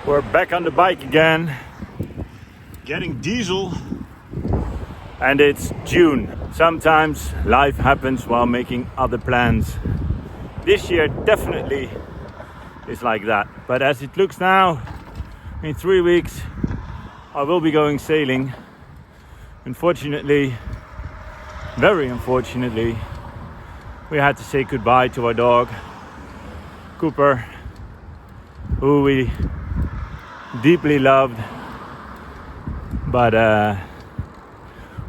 We're back on the bike again, getting diesel, and it's June. Sometimes life happens while making other plans. This year definitely is like that. But as it looks now, in 3 weeks I will be going sailing. Unfortunately, very unfortunately, we had to say goodbye to our dog, Cooper, who we deeply loved, but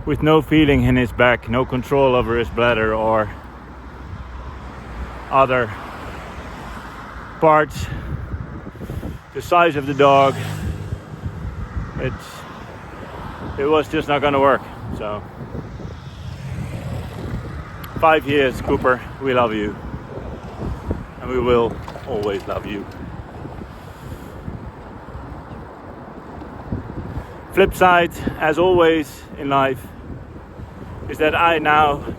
with no feeling in his back, no control over his bladder or other parts. The size of the dog, it was just not gonna work. So 5 years, Cooper, we love you, and we will always love you. Flip side, as always in life, is that I now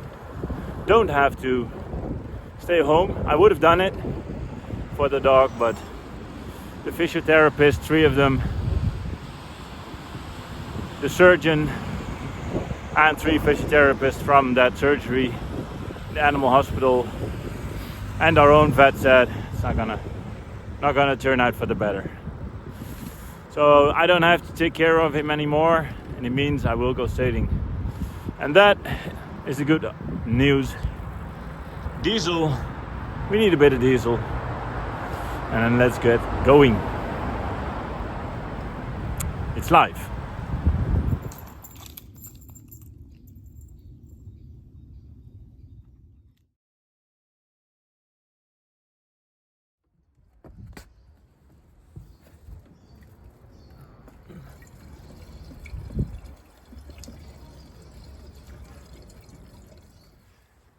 don't have to stay home. I would have done it for the dog, but the physiotherapist, 3 of them, the surgeon, and 3 physiotherapists from that surgery, the animal hospital, and our own vet said it's not gonna turn out for the better. So I don't have to take care of him anymore, and it means I will go sailing. And that is the good news. Diesel, we need a bit of diesel. And then let's get going. It's live.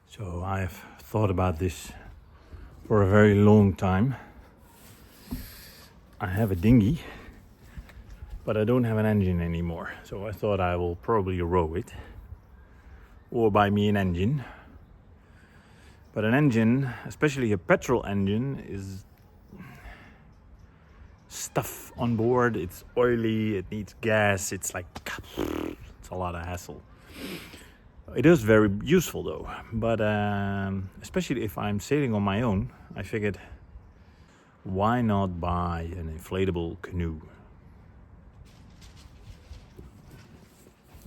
So I've thought about this for a very long time. I have a dinghy, but I don't have an engine anymore. So I thought I will probably row it or buy me an engine. But an engine, especially a petrol engine, is stuff on board. It's oily, it needs gas, it's a lot of hassle. It is very useful though, but especially if I'm sailing on my own, I figured, why not buy an inflatable canoe?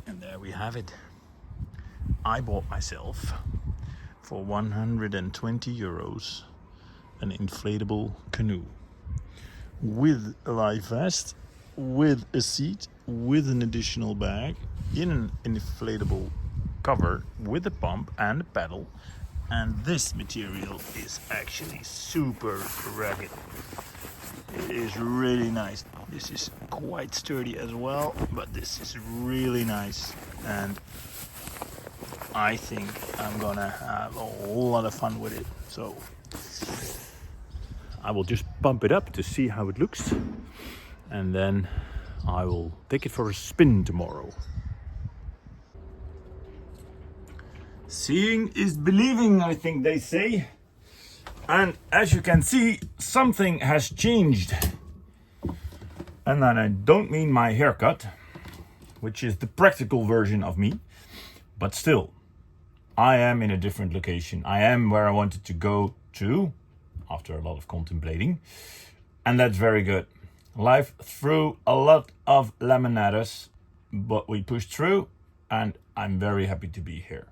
And there we have it. I bought myself for 120 euros an inflatable canoe with a life vest, with a seat, with an additional bag, in an inflatable cover with a pump and a pedal. And this material is actually super rugged. It is really nice. This is quite sturdy as well, but this is really nice, and I think I'm gonna have a whole lot of fun with it. So I will just pump it up to see how it looks, and then I will take it for a spin tomorrow. Seeing is believing, I think they say. And as you can see, something has changed. And then I don't mean my haircut, which is the practical version of me, but still, I am in a different location. I am where I wanted to go to after a lot of contemplating, and that's very good. Life threw a lot of lemon at us, but we pushed through, and I'm very happy to be here.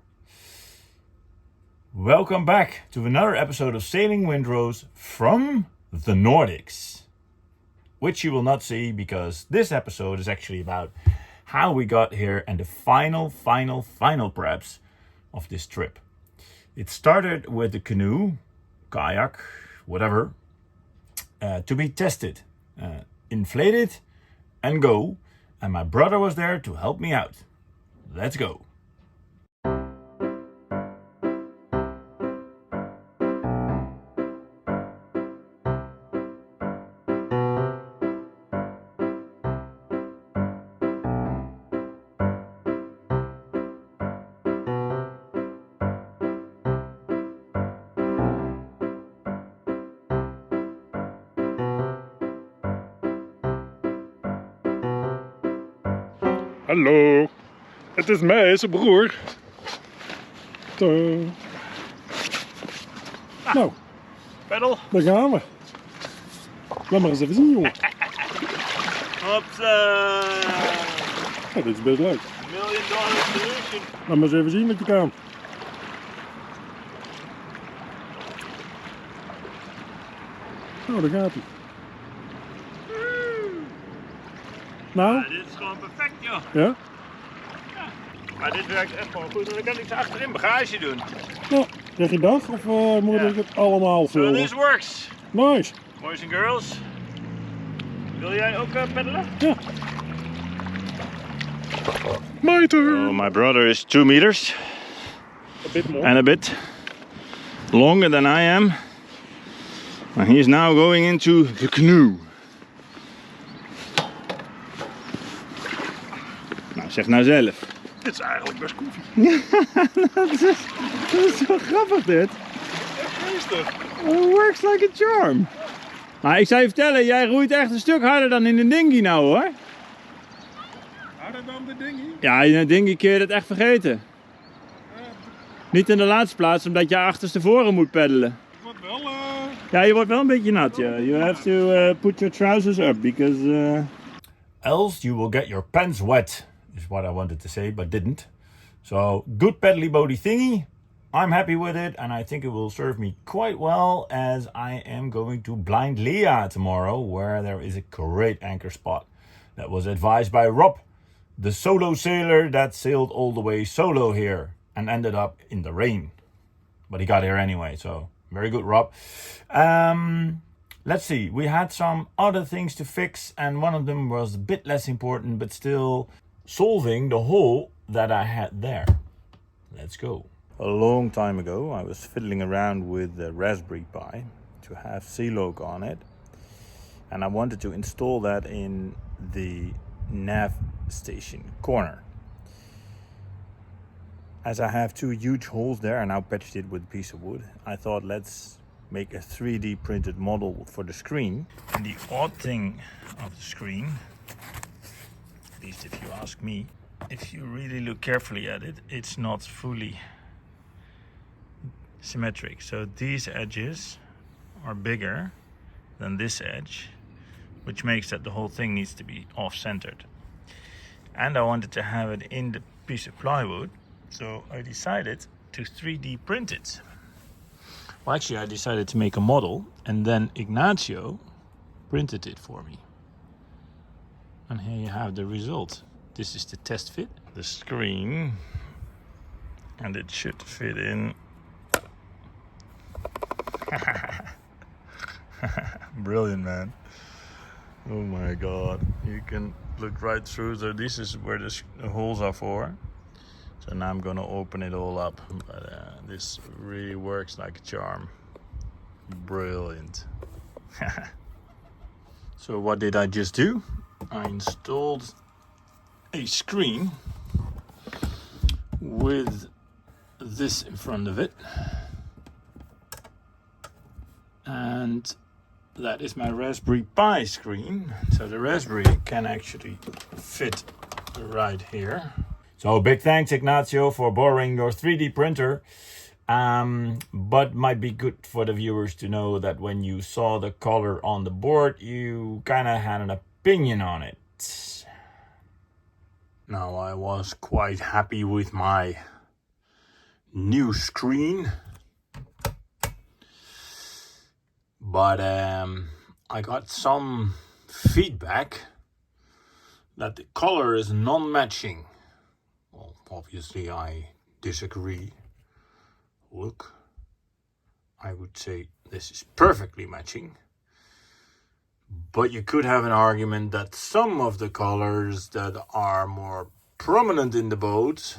Welcome back to another episode of Sailing Windrows from the Nordics, which you will not see because this episode is actually about how we got here and the final preps of this trip. It started with the canoe, kayak, whatever, to be tested, inflated and go, and my brother was there to help me out. Let's go. Hallo, het is mij, zijn broer. Nou, Pedal. daar gaan we. Laat maar eens even zien, jongen. Ja, dit is best leuk. $1 million solution. Laat maar eens even zien dat je kan. Nou, daar gaat hij. Nou? Ja, dit is gewoon perfect, joh. Ja? Maar dit werkt echt gewoon goed. Dan kan ik ze achterin bagage doen. Nou, zeg je dag of moet ik het allemaal So filmen? this works. Nice. Boys and girls. Wil jij ook peddelen? Ja. My turn. Oh, my brother is 2 meters. A bit more. And a bit longer than I am. And he is now going into the canoe. Nou, zeg nou zelf. Dit is eigenlijk best koffie. dat is zo grappig dit. Geestig. It works like a charm. Maar ik zou je vertellen, jij roeit echt een stuk harder dan in een dinghy nou hoor. Harder dan de dinghy? Ja, in een dinghy kun je dat echt vergeten. Niet in de laatste plaats, omdat je achterstevoren moet peddelen. Wat wel, Ja, je wordt wel een beetje nat. Yeah. You have to put your trousers up because else you will get your pants wet. Is what I wanted to say, but didn't. So good peddly body thingy. I'm happy with it, and I think it will serve me quite well as I am going to Blind Leah tomorrow, where there is a great anchor spot that was advised by Rob, the solo sailor that sailed all the way solo here and ended up in the rain. But he got here anyway, so very good, Rob. Let's see, we had some other things to fix, and one of them was a bit less important, but still solving the hole that I had there. Let's go. A long time ago, I was fiddling around with the Raspberry Pi to have C-Log on it, and I wanted to install that in the nav station corner. As I have 2 huge holes there, I now patched it with a piece of wood. I thought, let's make a 3D printed model for the screen. And the odd thing of the screen, at least if you ask me, if you really look carefully at it, it's not fully symmetric. So these edges are bigger than this edge, which makes that the whole thing needs to be off-centered. And I wanted to have it in the piece of plywood, so I decided to 3D print it. Well, actually, I decided to make a model, and then Ignacio printed it for me. And here you have the result. This is the test fit, the screen, and it should fit in. Brilliant, man. Oh my god, you can look right through. So this is where the holes are for. So now I'm gonna open it all up, but this really works like a charm. Brilliant. So what did I just do? I installed a screen with this in front of it, and that is my Raspberry Pi screen. So the Raspberry can actually fit right here. So big thanks, Ignacio, for borrowing your 3D printer. But might be good for the viewers to know that when you saw the color on the board, you kind of had an opinion on it. Now, I was quite happy with my new screen. But I got some feedback that the color is non-matching. Well, obviously I disagree. Look, I would say this is perfectly matching. But you could have an argument that some of the colors that are more prominent in the boat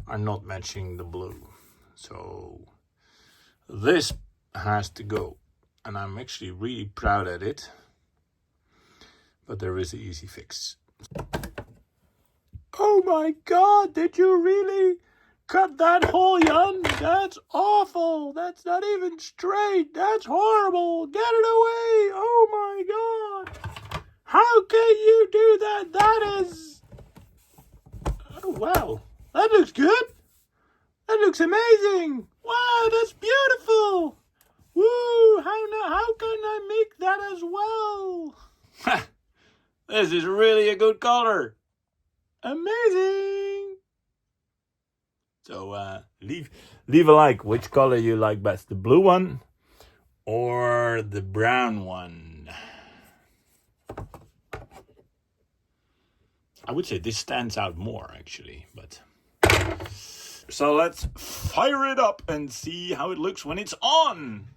are not matching the blue. So this has to go, and I'm actually really proud at it, but there is an easy fix. Oh my god, did you really cut that hole, Jan? That's awful. That's not even straight. That's horrible. Get it away. Oh my god. How can you do that? That is wow, that looks good. That looks amazing. Wow, that's beautiful. Woo, how can I make that as well? Ha, this is really a good color. Amazing. So leave a like which color you like best, the blue one or the brown one. I would say this stands out more actually, but so let's fire it up and see how it looks when it's on.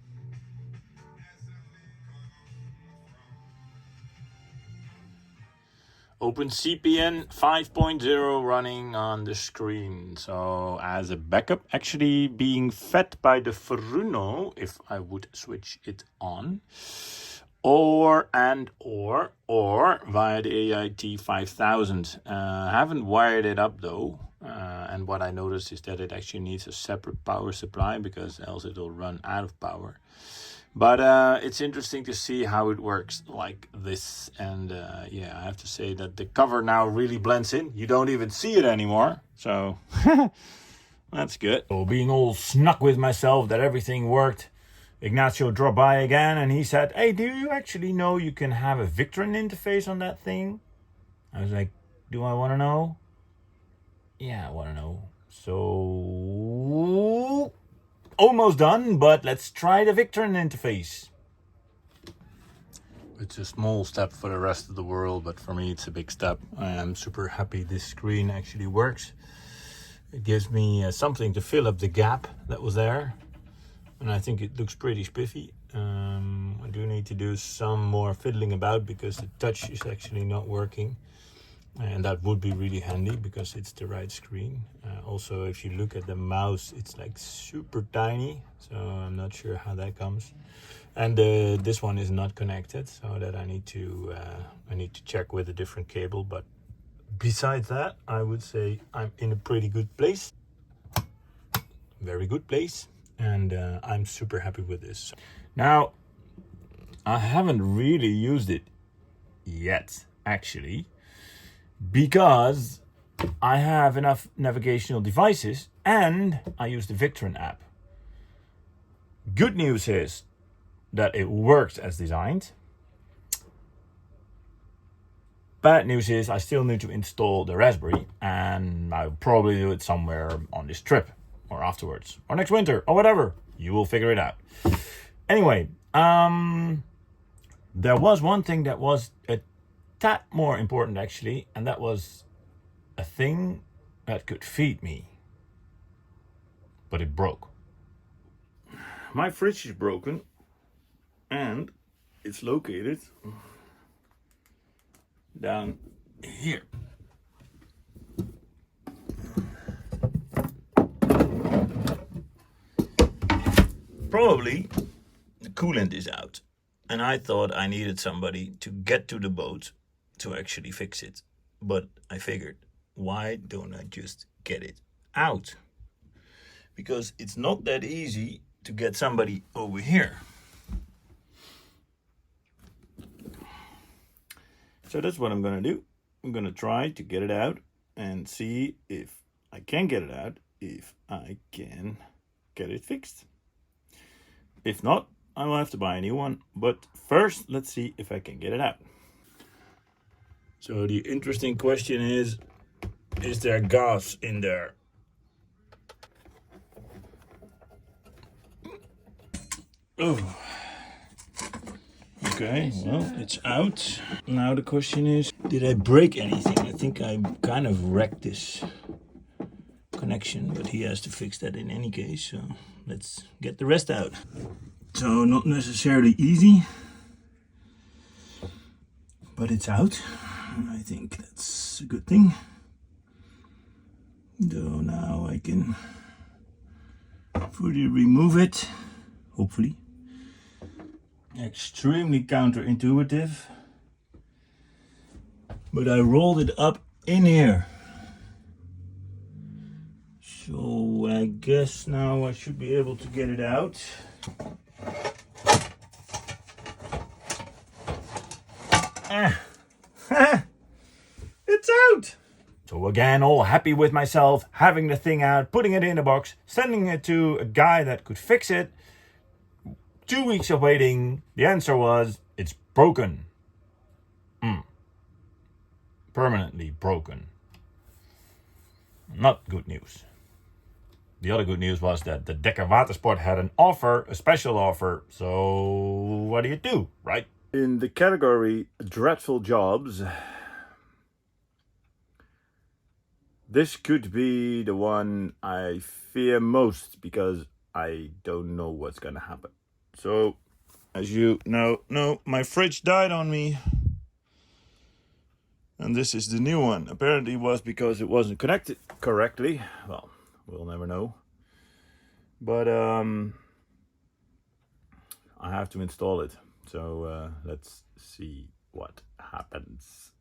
Open CPN 5.0 running on the screen. So as a backup, actually being fed by the Fruno, if I would switch it on, or via the AIT 5000. I haven't wired it up though. And what I noticed is that it actually needs a separate power supply because else it will run out of power. But it's interesting to see how it works like this. And yeah, I have to say that the cover now really blends in. You don't even see it anymore. So that's good. So being all snuck with myself that everything worked, Ignacio dropped by again and he said, hey, do you actually know you can have a Victron interface on that thing? I was like, do I want to know? Yeah, I want to know. So almost done, but let's try the Victron interface. It's a small step for the rest of the world, but for me it's a big step. I am super happy this screen actually works. It gives me something to fill up the gap that was there. And I think it looks pretty spiffy. I do need to do some more fiddling about because the touch is actually not working. And that would be really handy because it's the right screen. Also, if you look at the mouse, it's like super tiny. So I'm not sure how that comes. And this one is not connected, so that I need to check with a different cable. But besides that, I would say I'm in a pretty good place. Very good place. And I'm super happy with this. Now, I haven't really used it yet, actually, because I have enough navigational devices and I use the Victron app. Good news is that it works as designed. Bad news is I still need to install the Raspberry, and I'll probably do it somewhere on this trip or afterwards or next winter or whatever. You will figure it out. Anyway, there was one thing that was a tad more important actually, and that was a thing that could feed me, but it broke. My fridge is broken and it's located down here. Probably the coolant is out, and I thought I needed somebody to get to the boat to actually fix it. But I figured, why don't I just get it out? Because it's not that easy to get somebody over here. So that's what I'm gonna do. I'm gonna try to get it out and see if I can get it out, if I can get it fixed. If not, I will have to buy a new one. But first, let's see if I can get it out. So the interesting question is there gas in there? Oh. Okay, well, it's out. Now the question is, did I break anything? I think I kind of wrecked this connection, but he has to fix that in any case. So let's get the rest out. So not necessarily easy, but it's out. I think that's a good thing. So now I can fully remove it, hopefully. Extremely counterintuitive, but I rolled it up in here. So I guess now I should be able to get it out. It's out! So again, all happy with myself, having the thing out, putting it in a box, sending it to a guy that could fix it. 2 weeks of waiting, the answer was, it's broken. Permanently broken. Not good news. The other good news was that the Dekker Watersport had an offer, a special offer. So what do, right? In the category dreadful jobs, this could be the one I fear most because I don't know what's gonna happen. So, as you know, my fridge died on me. And this is the new one. Apparently it was because it wasn't connected correctly. Well, we'll never know. But I have to install it. So let's see what happens.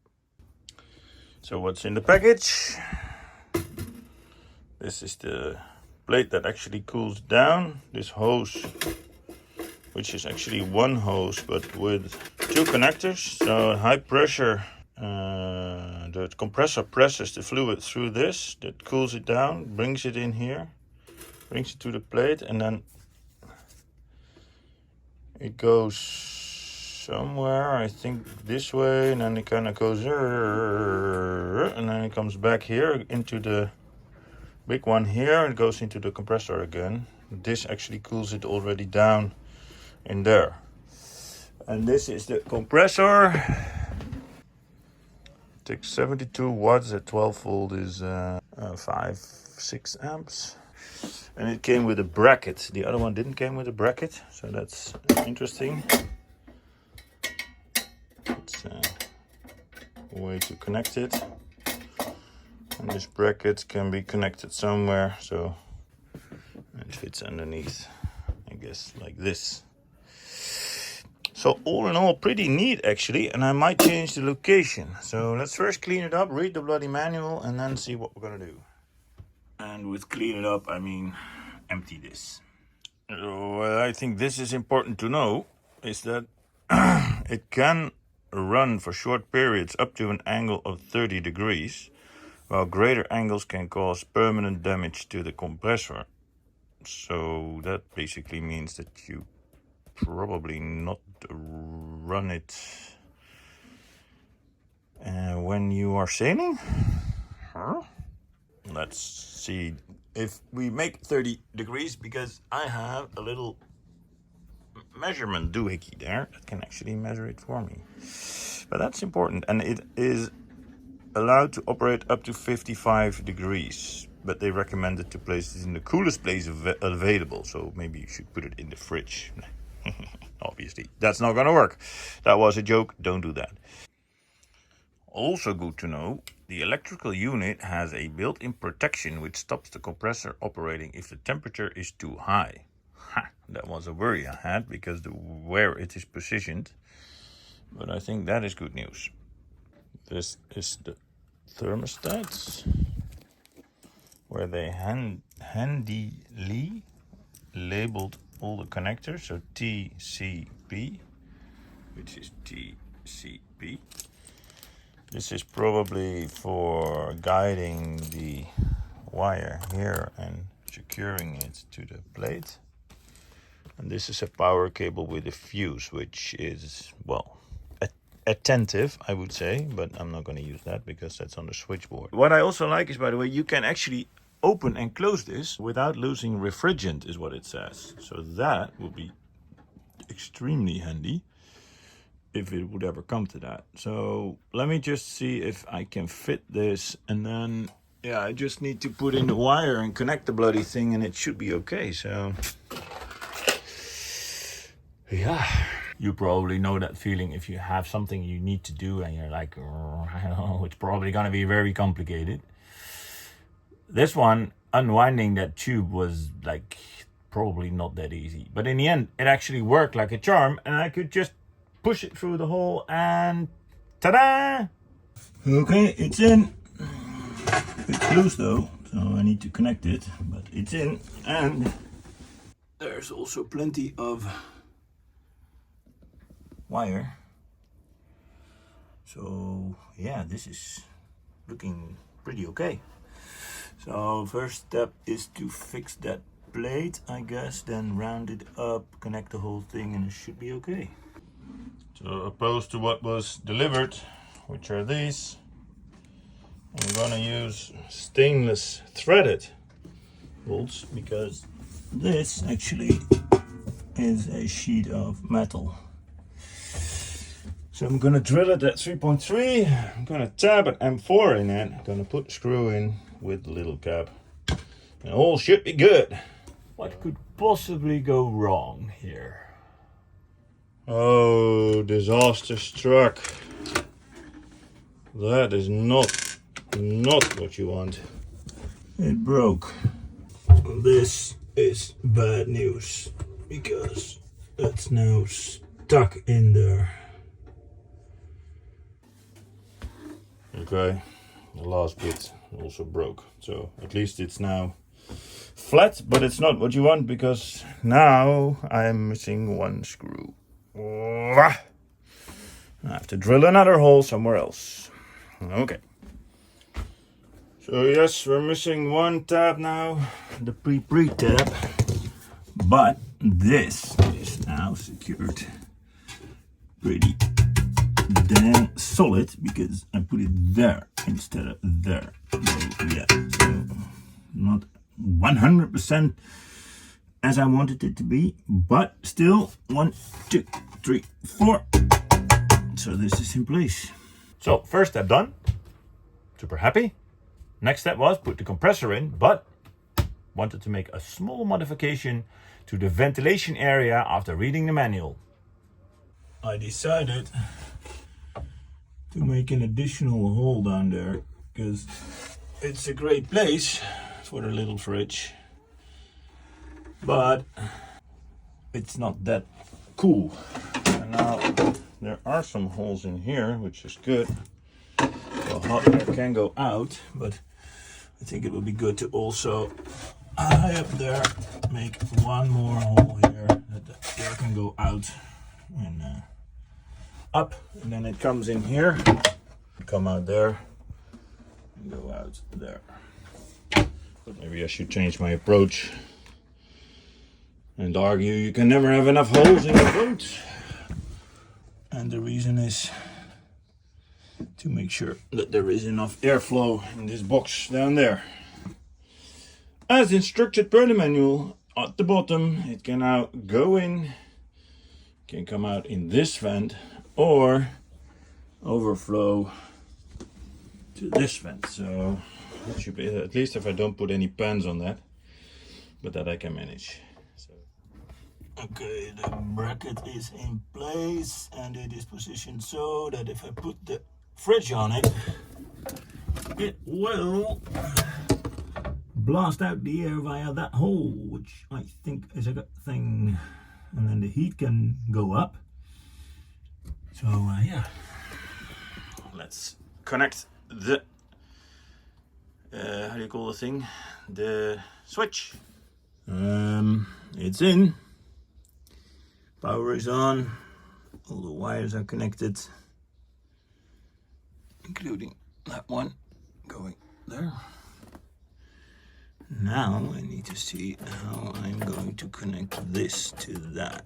So what's in the package? This is the plate that actually cools down. This hose, which is actually one hose but with 2 connectors. So high pressure. The compressor presses the fluid through this, that cools it down, brings it in here, brings it to the plate, and then it goes somewhere, I think this way, and then it kind of goes, and then it comes back here into the big one here, and goes into the compressor again. This actually cools it already down in there. And this is the compressor. Takes 72 watts at 12 volt is 5-6 amps, and it came with a bracket. The other one didn't came with a bracket, so that's interesting. It's a way to connect it, and this bracket can be connected somewhere, so it fits underneath, I guess, like this. So all in all, pretty neat actually, and I might change the location. So let's first clean it up, read the bloody manual, and then see what we're gonna do. And with clean it up, I mean empty this. What I think this is important to know is that it can run for short periods up to an angle of 30 degrees, while greater angles can cause permanent damage to the compressor. So that basically means that you probably not run it when you are sailing. Let's see if we make 30 degrees, because I have a little measurement doohickey there that can actually measure it for me. But that's important, and it is allowed to operate up to 55 degrees, but they recommend it to place it in the coolest place available, so maybe you should put it in the fridge. Obviously, that's not gonna work. That was a joke, don't do that. Also good to know, the electrical unit has a built-in protection which stops the compressor operating if the temperature is too high. That was a worry I had because where it is positioned, but I think that is good news. This is the thermostats, where they handily labeled all the connectors, so TCP, which is TCP. This is probably for guiding the wire here and securing it to the plate. And this is a power cable with a fuse, which is, well, attentive, I would say, but I'm not going to use that because that's on the switchboard. What I also like is, by the way, you can actually open and close this without losing refrigerant, is what it says. So that would be extremely handy if it would ever come to that. So let me just see if I can fit this, and then yeah, I just need to put in the wire and connect the bloody thing, and it should be okay. So yeah, you probably know that feeling if you have something you need to do and you're like, I don't know, it's probably gonna be very complicated. This one, unwinding that tube, was like probably not that easy, but in the end it actually worked like a charm, and I could just push it through the hole and ta-da! Okay, it's in. It's loose though, so I need to connect it, but it's in, and there's also plenty of wire. So yeah, this is looking pretty okay. So first step is to fix that plate, I guess, then round it up, connect the whole thing, and it should be okay. So opposed to what was delivered, which are these, I'm gonna use stainless threaded bolts because this actually is a sheet of metal. So I'm gonna drill it at 3.3. I'm gonna tab an M4 in it. I'm gonna put the screw in with the little cap. And all should be good. What could possibly go wrong here? Oh, disaster struck. That is not what you want. It broke. This is bad news because it's now stuck in there. Okay, the last bit also broke. So at least it's now flat, but it's not what you want because now I'm missing one screw. I have to drill another hole somewhere else. Okay. So yes, we're missing one tab now, the pre tab, but this is now secured pretty damn solid because I put it there instead of there. So yeah, so not 100% as I wanted it to be, but still 1, 2, 3, 4. So this is in place. So first step done. Super happy. Next step was put the compressor in, but wanted to make a small modification to the ventilation area after reading the manual. I decided to make an additional hole down there because it's a great place for the little fridge, but it's not that cool. And now there are some holes in here, which is good. So hot air can go out, but I think it would be good to also high up there make one more hole here that the air can go out and up, and then it comes in here, come out there, and go out there. But maybe I should change my approach and argue you can never have enough holes in your boat. And the reason is to make sure that there is enough airflow in this box down there. As instructed per the manual, at the bottom it can now go in, can come out in this vent, or overflow to this vent. So that should be, at least if I don't put any pans on that, but that I can manage. So okay, the bracket is in place and it is positioned so that if I put the fridge on it, it will blast out the air via that hole, which I think is a good thing, and then the heat can go up. So yeah, let's connect the how do you call the thing, the switch. It's in, power is on, all the wires are connected, including that one going there. Now I need to see how I'm going to connect this to that,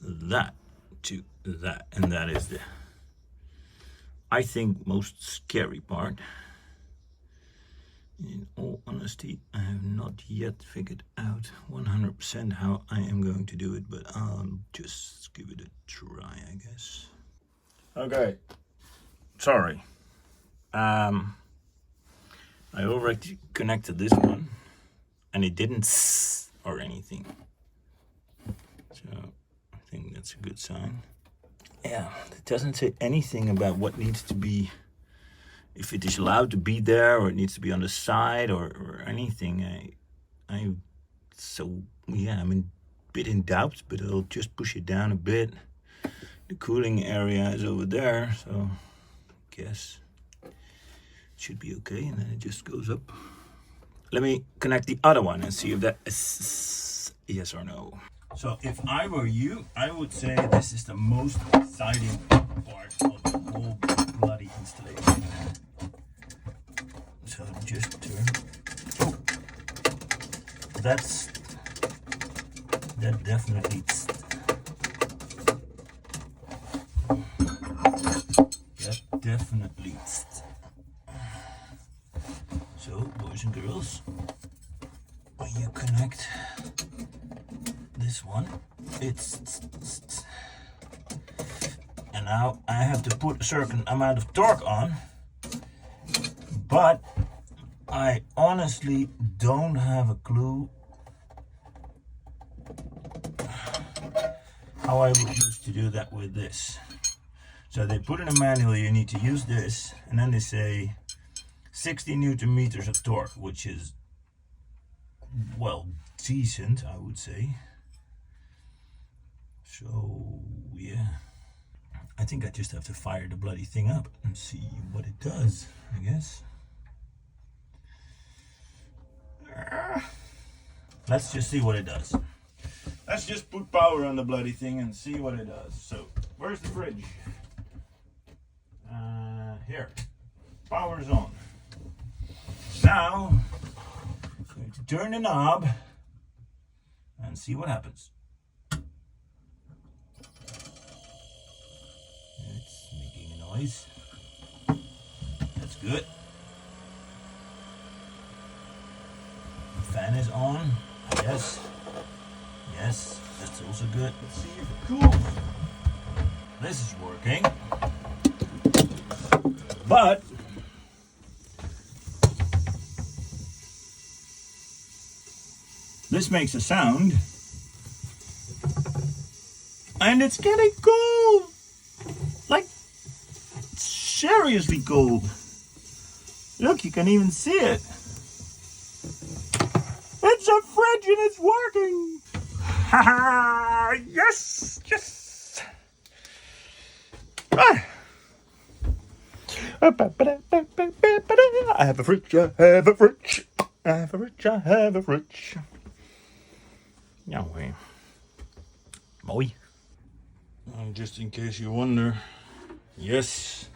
that to that, and that is the, I think, most scary part. In all honesty, I have not yet figured out 100% how I am going to do it, but I'll just give it a try, I guess. Okay, sorry. I already connected this one and it didn't or anything. So I think that's a good sign. Yeah, it doesn't say anything about what needs to be, if it is allowed to be there or it needs to be on the side or anything. So yeah, I'm a bit in doubt, but I'll just push it down a bit. The cooling area is over there, so I guess it should be okay, and then it just goes up. Let me connect the other one and see if that is yes or no. So if I were you, I would say this is the most exciting part of the whole bloody installation. just turn. Oh, that definitely. That definitely. So, boys and girls, when you connect this one, and now I have to put a certain amount of torque on, but I honestly don't have a clue how I would use to do that with this. So they put in a manual you need to use this, and then they say 60 Newton meters of torque, which is, well, decent, I would say. So yeah, I think I just have to fire the bloody thing up and see what it does, I guess. Let's just see what it does. Let's just put power on the bloody thing and see what it does. So where's the fridge? Here, power's on. Now I'm going to turn the knob and see what happens. It's making a noise. That's good. The fan is on. Yes. Yes, that's also good. Let's see if it cools. This is working. But this makes a sound, and it's getting cold, like seriously cold. Look, you can even see it. It's a fridge and it's working. Ha! Yes, yes. Ah. I have a fridge, I have a fridge, I have a fridge, I have a fridge. Ja, hoor. Mooi. Just in case you wonder, yes,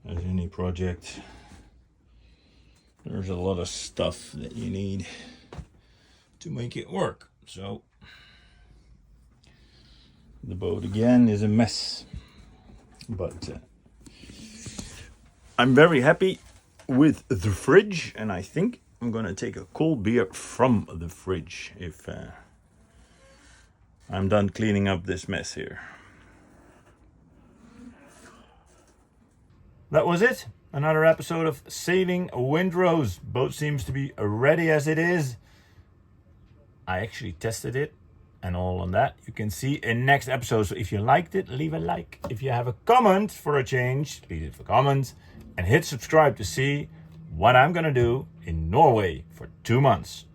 as any project, there's a lot of stuff that you need to make it work. So, the boat again is a mess, but I'm very happy with the fridge, and I think I'm gonna take a cold beer from the fridge if I'm done cleaning up this mess here. That was it. Another episode of Sailing Windrose. Boat seems to be ready as it is. I actually tested it and all on that. You can see in next episode. So if you liked it, leave a like. If you have a comment for a change, leave it for comments. And hit subscribe to see what I'm gonna do in Norway for 2 months.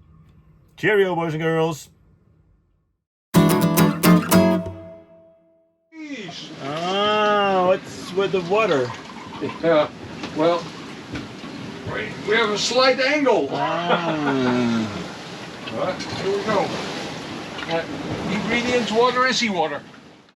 Cheerio, boys and girls. Ah, what's with the water? Yeah, well, we have a slight angle. Ah. Right, here we go. Ingredients, water and seawater.